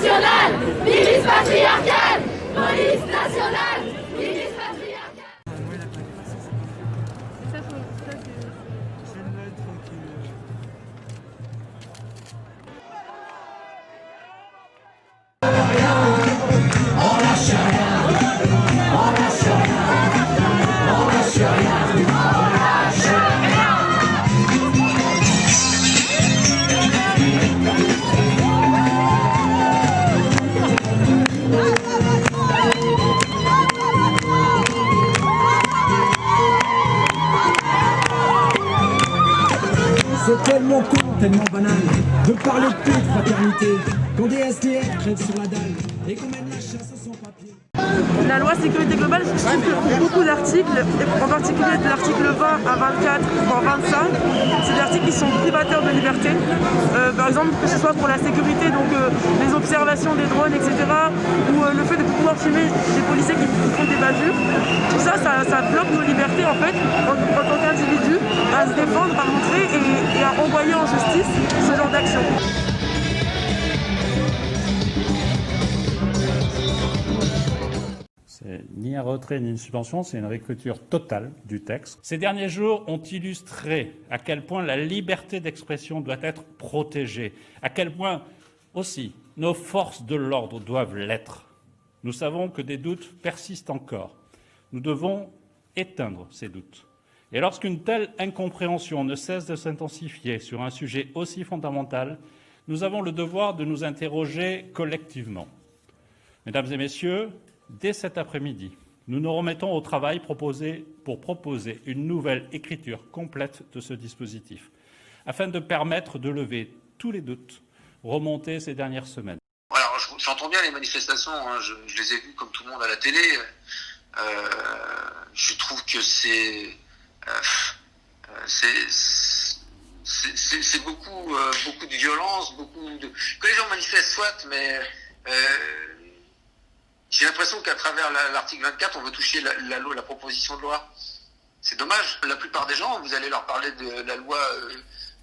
nationale, milice patriarcale, police nationale, milice patriarcale. C'est tellement con, tellement banal de parler de paix, de fraternité, quand des SDF crèvent sur la dalle et qu'on mène la chasse sans papier. La loi sécurité globale, je trouve que beaucoup d'articles, en particulier de l'article 20 à 24, voire 25, c'est des articles qui sont privateurs de liberté. Par exemple, que ce soit pour la sécurité, donc les observations des drones, etc., ou le fait de pouvoir filmer des policiers qui font des bavures. Tout ça, ça bloque nos libertés, en fait, en tant qu'individu, à se défendre, à montrer et à envoyer en justice ce genre d'action. C'est ni un retrait ni une suspension, c'est une réécriture totale du texte. Ces derniers jours ont illustré à quel point la liberté d'expression doit être protégée, à quel point aussi nos forces de l'ordre doivent l'être. Nous savons que des doutes persistent encore. Nous devons éteindre ces doutes. Et lorsqu'une telle incompréhension ne cesse de s'intensifier sur un sujet aussi fondamental, nous avons le devoir de nous interroger collectivement. Mesdames et messieurs, dès cet après-midi, nous nous remettons au travail pour proposer une nouvelle écriture complète de ce dispositif, afin de permettre de lever tous les doutes remontés ces dernières semaines. Alors, j'entends bien les manifestations, hein, je les ai vues comme tout le monde à la télé. Je trouve que c'est beaucoup de violence, que les gens manifestent soit, mais j'ai l'impression qu'à travers l'article 24, on veut toucher la proposition de loi. C'est dommage. La plupart des gens, vous allez leur parler de la loi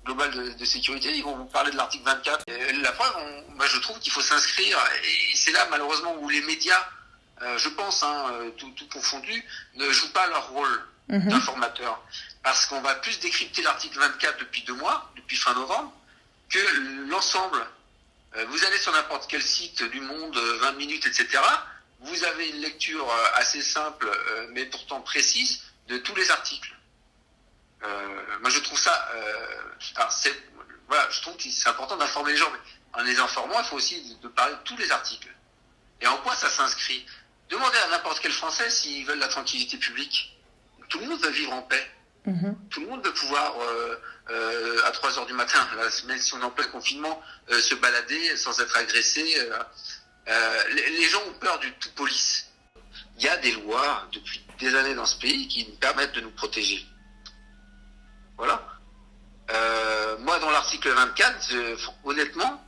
globale de sécurité, ils vont vous parler de l'article 24. Et la preuve, moi je trouve qu'il faut s'inscrire, et c'est là malheureusement où les médias, je pense, tout confondu, ne jouent pas leur rôle d'informateur. Parce qu'on va plus décrypter l'article 24 depuis 2 mois, depuis fin novembre, que l'ensemble. Vous allez sur n'importe quel site du Monde, 20 minutes, etc., vous avez une lecture assez simple, mais pourtant précise, de tous les articles. Moi je trouve ça... je trouve que c'est important d'informer les gens, mais en les informant, il faut aussi de parler de tous les articles. Et en quoi ça s'inscrit? Demandez à n'importe quel Français s'ils veulent la tranquillité publique. Tout le monde veut vivre en paix. Tout le monde veut pouvoir, à 3 heures du matin, là, même si on est en plein confinement, se balader sans être agressé. Les gens ont peur du tout police. Il y a des lois depuis des années dans ce pays qui nous permettent de nous protéger. Voilà. Moi, dans l'article 24, honnêtement,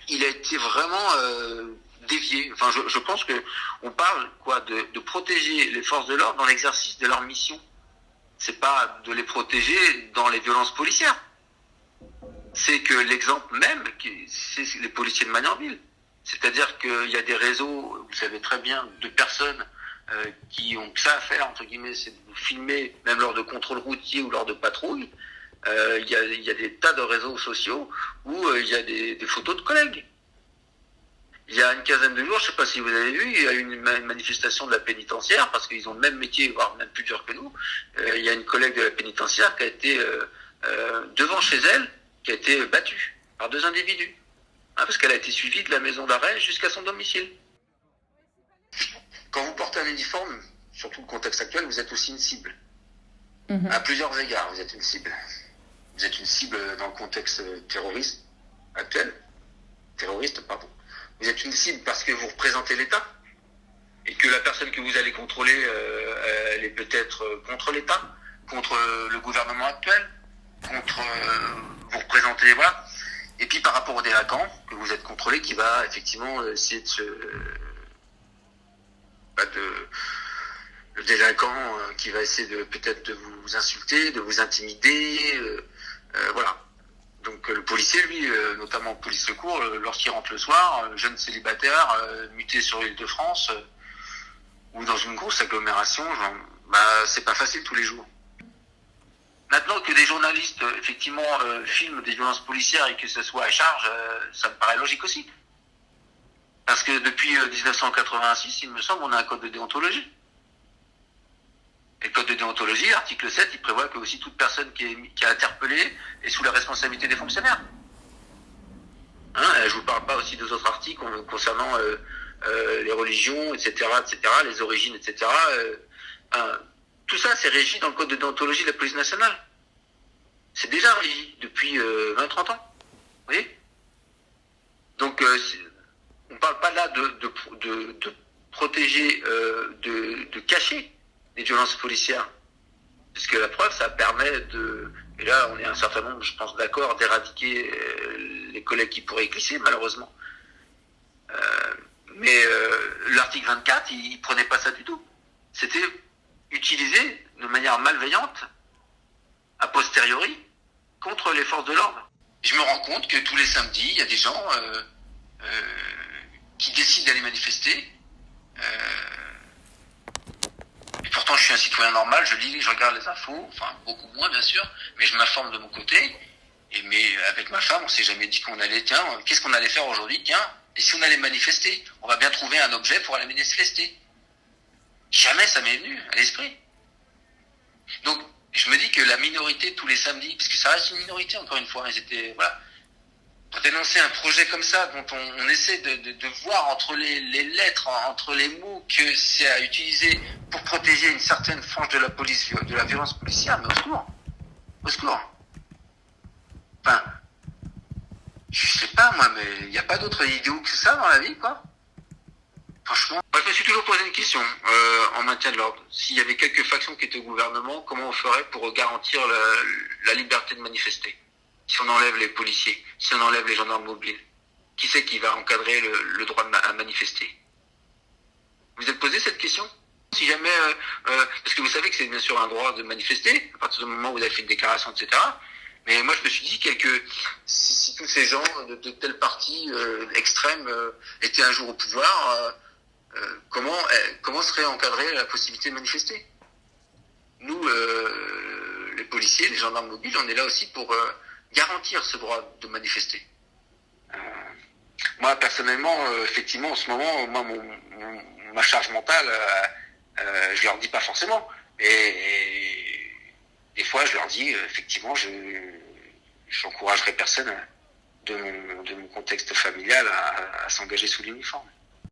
il a été vraiment dévié. Enfin, je pense que on parle de protéger les forces de l'ordre dans l'exercice de leur mission. C'est pas de les protéger dans les violences policières. C'est que l'exemple même, c'est les policiers de Magnanville. C'est-à-dire qu'il y a des réseaux, vous savez très bien, de personnes qui ont que ça à faire, entre guillemets, c'est de vous filmer, même lors de contrôles routiers ou lors de patrouilles. Il y a des tas de réseaux sociaux où il y a des photos de collègues. Il y a une quinzaine de jours, je ne sais pas si vous avez vu, il y a eu une manifestation de la pénitentiaire, parce qu'ils ont le même métier, voire même plus dur que nous. Il y a une collègue de la pénitentiaire qui a été devant chez elle, qui a été battue par 2 individus. Parce qu'elle a été suivie de la maison d'arrêt jusqu'à son domicile. Quand vous portez un uniforme, surtout le contexte actuel, vous êtes aussi une cible. À plusieurs égards, vous êtes une cible. Vous êtes une cible dans le contexte terroriste actuel. Terroriste, pardon. Vous êtes une cible parce que vous représentez l'État et que la personne que vous allez contrôler, elle est peut-être contre l'État, contre le gouvernement actuel, vous représentez, voilà. Et puis par rapport au délinquant que vous êtes contrôlé, qui va effectivement essayer le délinquant qui va essayer peut-être de vous insulter, de vous intimider, voilà. Donc le policier, lui, notamment police secours, lorsqu'il rentre le soir, jeune célibataire, muté sur l'Île-de-France, ou dans une grosse agglomération, c'est pas facile tous les jours. Maintenant que des journalistes, effectivement, filment des violences policières et que ce soit à charge, ça me paraît logique aussi. Parce que depuis 1986, il me semble, on a un code de déontologie. Et le code de déontologie, l'article 7, il prévoit que aussi toute personne qui est interpellée est sous la responsabilité des fonctionnaires. Je vous parle pas aussi des autres articles concernant les religions, etc., les origines, etc. Tout ça, c'est régi dans le code de déontologie de la police nationale. C'est déjà régi depuis 20-30 ans. Vous voyez? Donc, on ne parle pas là de protéger, de cacher les violences policières. Parce que la preuve, ça permet et là, on est un certain nombre, je pense, d'accord, d'éradiquer les collègues qui pourraient y glisser, malheureusement. Mais l'article 24, il prenait pas ça du tout. C'était utilisé de manière malveillante, a posteriori, contre les forces de l'ordre. Je me rends compte que tous les samedis, il y a des gens qui décident d'aller manifester. Et pourtant, je suis un citoyen normal, je lis, je regarde les infos, enfin beaucoup moins bien sûr, mais je m'informe de mon côté. Mais avec ma femme, on s'est jamais dit qu'on allait, qu'est-ce qu'on allait faire aujourd'hui, et si on allait manifester, on va bien trouver un objet pour aller manifester. Jamais ça m'est venu à l'esprit. Donc, je me dis que la minorité tous les samedis, parce que ça reste une minorité encore une fois, pour dénoncer un projet comme ça, dont on essaie de voir entre les lettres, entre les mots, que c'est à utiliser pour protéger une certaine frange de la police, de la violence policière, mais au secours. Au secours. Enfin, je sais pas moi, mais il n'y a pas d'autre idéaux que ça dans la vie, quoi. Franchement. Je me suis toujours posé une question en maintien de l'ordre. S'il y avait quelques factions qui étaient au gouvernement, comment on ferait pour garantir la liberté de manifester? Si on enlève les policiers, si on enlève les gendarmes mobiles, qui c'est qui va encadrer le droit à manifester? Vous vous êtes posé cette question? Si jamais, parce que vous savez que c'est bien sûr un droit de manifester, à partir du moment où vous avez fait une déclaration, etc. Mais moi je me suis dit si tous ces gens de tel parti extrême étaient un jour au pouvoir, comment serait encadrée la possibilité de manifester? Nous, les policiers, les gendarmes mobiles, on est là aussi pour garantir ce droit de manifester. Moi, personnellement, effectivement, en ce moment, moi, ma charge mentale, je leur dis pas forcément, mais des fois, je leur dis, effectivement, j'encouragerai personne de mon contexte familial à s'engager sous l'uniforme.